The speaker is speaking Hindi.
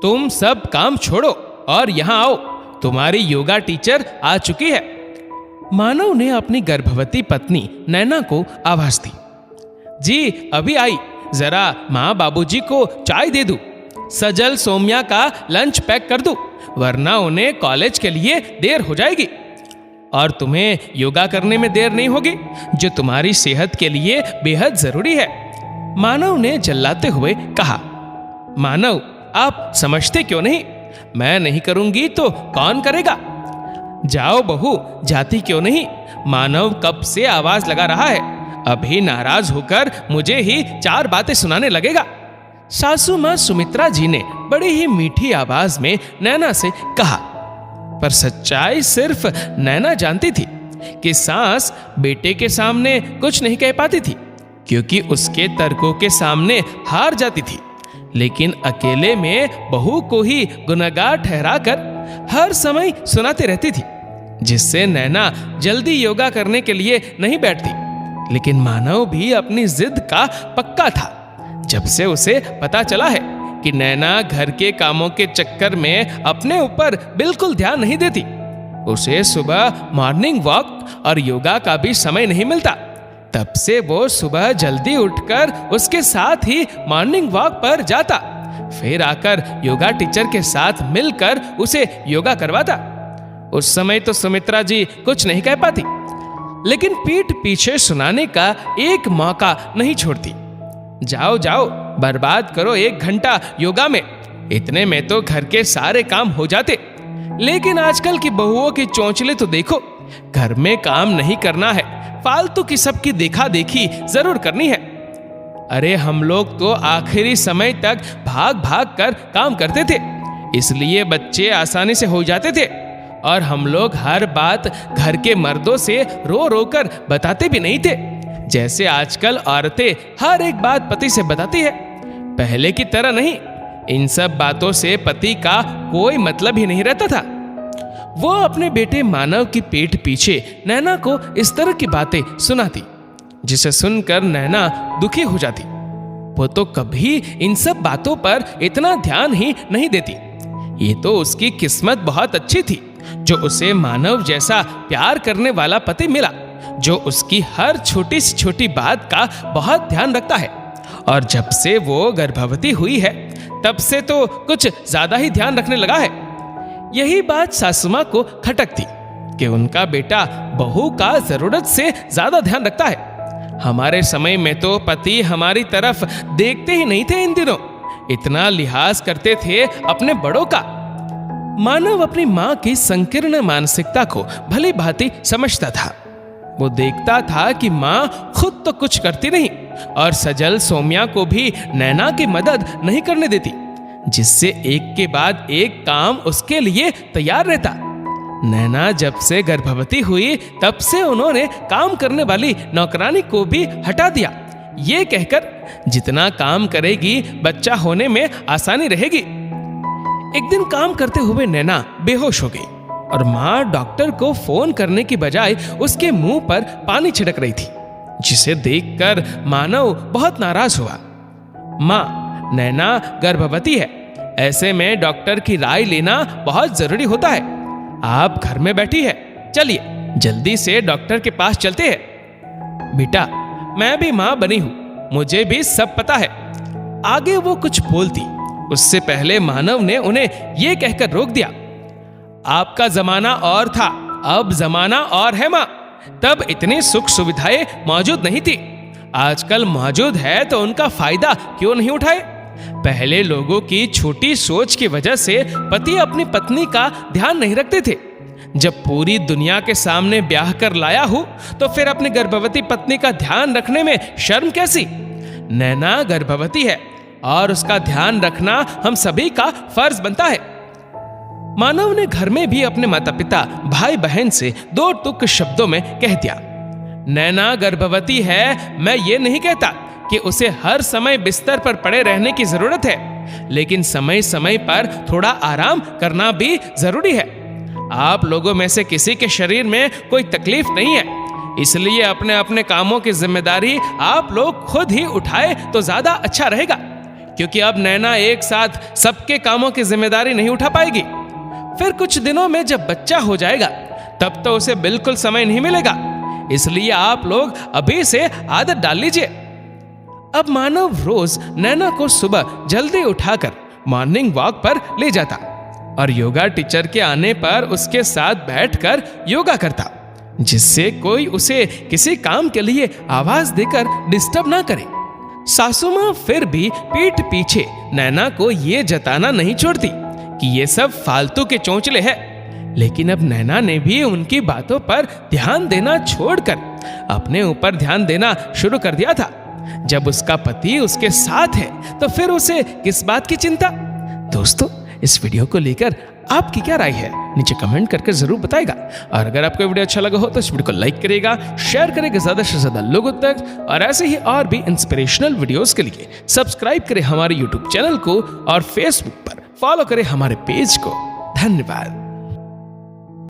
तुम सब काम छोड़ो और यहाँ आओ, तुम्हारी योगा टीचर आ चुकी है। मानव ने अपनी गर्भवती पत्नी नैना को आवाज दी। जी अभी आई, जरा माँ बाबूजी को चाय दे दूं, सजल सोम्या का लंच पैक कर दूं, वरना उन्हें कॉलेज के लिए देर हो जाएगी। और तुम्हें योगा करने में देर नहीं होगी, जो तुम्हारी सेहत के लिए बेहद जरूरी है, मानव ने चिल्लाते हुए कहा। मानव, आप समझते क्यों नहीं? मैं नहीं करूंगी तो कौन करेगा? जाओ बहू, जाती क्यों नहीं? मानव कब से आवाज लगा रहा है, अभी नाराज होकर मुझे ही 4 बातें सुनाने लगेगा। सासू माँ सुमित्रा जी ने बड़ी ही मीठी आवाज में नैना से कहा। पर सच्चाई सिर्फ नैना जानती थी कि सास बेटे के सामने कुछ नहीं कह पाती थी, क्योंकि उसके तर्कों के सामने हार जाती थी। लेकिन अकेले में बहू को ही गुनहगार ठहराकर हर समय सुनाती रहती थी, जिससे नैना जल्दी योगा करने के लिए नहीं बैठती। लेकिन मानव भी अपनी जिद का पक्का था। जब से उसे पता चला है कि नैना घर के कामों के चक्कर में अपने ऊपर बिल्कुल ध्यान नहीं देती, उसे सुबह मॉर्निंग वॉक और योगा का भी समय नहीं मिलता, तब से वो सुबह जल्दी उठकर उसके साथ ही मॉर्निंग वॉक पर जाता, फिर आकर योगा टीचर के साथ मिलकर उसे योगा करवाता। उस समय तो सुमित्रा जी कुछ नहीं कह पाती, लेकिन पीठ पीछे सुनाने का एक मौका नहीं छोड़ती। जाओ जाओ, बर्बाद करो 1 घंटा योगा में, इतने में तो घर के सारे काम हो जाते। लेकिन आजकल की बहुओं की चौंचले तो देखो, घर में काम नहीं करना है, फालतू की सबकी देखा देखी जरूर करनी है। अरे हम लोग तो आखिरी समय तक भाग भाग कर काम करते थे, इसलिए बच्चे आसानी से हो जाते थे, और हम लोग हर बात घर के मर्दों से रो रो कर बताते भी नहीं थे, जैसे आजकल औरतें हर एक बात पति से बताती है। पहले की तरह नहीं, इन सब बातों से पति का कोई मतलब ही नहीं रहता था। वो अपने बेटे मानव की पीठ पीछे नैना को इस तरह की बातें सुनाती, जिसे सुनकर नैना दुखी हो जाती। वो तो कभी इन सब बातों पर इतना ध्यान ही नहीं देती। ये तो उसकी किस्मत बहुत अच्छी थी, जो उसे मानव जैसा प्यार करने वाला पति मिला, जो उसकी हर छोटी से छोटी बात का बहुत ध्यान रखता है। और जब से वो गर्भवती हुई है, तब से तो कुछ ज्यादा ही ध्यान रखने लगा है। यही बात सासू माँ को खटकती कि उनका बेटा बहू का जरूरत से ज्यादा ध्यान रखता है। हमारे समय में तो पति हमारी तरफ देखते ही नहीं थे, इन दिनों इतना लिहाज करते थे अपने बड़ों का। मानव अपनी माँ की संकीर्ण मानसिकता को भली भांति समझता था। वो देखता था कि माँ खुद तो कुछ करती नहीं, और सजल सोम्या को भी नैना की मदद नहीं करने देती, जिससे एक के बाद एक काम उसके लिए तैयार रहता। नैना जब से गर्भवती हुई, तब से उन्होंने काम करने वाली नौकरानी को भी हटा दिया, ये कहकर जितना काम करेगी बच्चा होने में आसानी रहेगी। एक दिन काम करते हुए नैना बेहोश हो गई, और माँ डॉक्टर को फोन करने की बजाय उसके मुंह पर पानी छिड़क रही थी, जिसे देखकर मानव बहुत नाराज हुआ। माँ, नैना गर्भवती है, ऐसे में डॉक्टर की राय लेना बहुत जरूरी होता है। आप घर में बैठी है, चलिए जल्दी से डॉक्टर के पास चलते हैं। बेटा, मैं भी माँ बनी हूं, मुझे भी सब पता है। आगे वो कुछ बोलती, उससे पहले मानव ने उन्हें ये कहकर रोक दिया। आपका जमाना और था, अब जमाना और है माँ। तब इतनी सुख सुविधाएं मौजूद नहीं थी, आजकल मौजूद है तो उनका फायदा क्यों नहीं उठाए। पहले लोगों की छोटी सोच की वजह से पति अपनी पत्नी का ध्यान नहीं रखते थे। जब पूरी दुनिया के सामने ब्याह कर लाया हूं, तो फिर अपनी गर्भवती पत्नी का ध्यान रखने में शर्म कैसी। नैना गर्भवती है और उसका ध्यान रखना हम सभी का फर्ज बनता है। मानव ने घर में भी अपने माता पिता भाई बहन से 2 टुक शब्दों में कह दिया। नैना गर्भवती है, मैं ये नहीं कहता कि उसे हर समय बिस्तर पर पड़े रहने की जरूरत है, लेकिन समय समय पर थोड़ा आराम करना भी जरूरी है। आप लोगों में से किसी के शरीर में कोई तकलीफ नहीं है, इसलिए अपने अपने कामों की जिम्मेदारी आप लोग खुद ही उठाए तो ज्यादा अच्छा रहेगा, क्योंकि अब नैना एक साथ सबके कामों की जिम्मेदारी नहीं उठा पाएगी। फिर कुछ दिनों में जब बच्चा हो जाएगा तब तो उसे बिल्कुल समय नहीं मिलेगा, इसलिए आप लोग अभी से आदत डाल लीजिए। अब मानव रोज नैना को सुबह जल्दी उठाकर मॉर्निंग वॉक पर ले जाता और योगा टीचर के आने पर उसके साथ बैठकर योगा करता, जिससे कोई उसे किसी काम के लिए आवाज देकर डिस्टर्ब ना करे। सासू मां फिर भी पीठ पीछे नैना को ये जताना नहीं छोड़ती कि ये सब फालतू के चोंचले हैं, लेकिन अब नैना ने भी उनकी बातों पर ध्यान देना छोड़कर अपने ऊपर ध्यान देना शुरू कर दिया था। जब उसका पति उसके साथ है तो फिर उसे किस बात की चिंता। दोस्तों, इस वीडियो को लेकर आपकी क्या राय है नीचे कमेंट करके जरूर बताएगा। और अगर आपको वीडियो अच्छा लगा हो तो इस वीडियो को लाइक करेगा, शेयर करेगा ज्यादा से ज्यादा लोगों तक, और ऐसे ही और भी इंस्पिरेशनल वीडियोस के लिए सब्सक्राइब करें हमारे यूट्यूब चैनल को और फेसबुक पर फॉलो करें हमारे पेज को। धन्यवाद।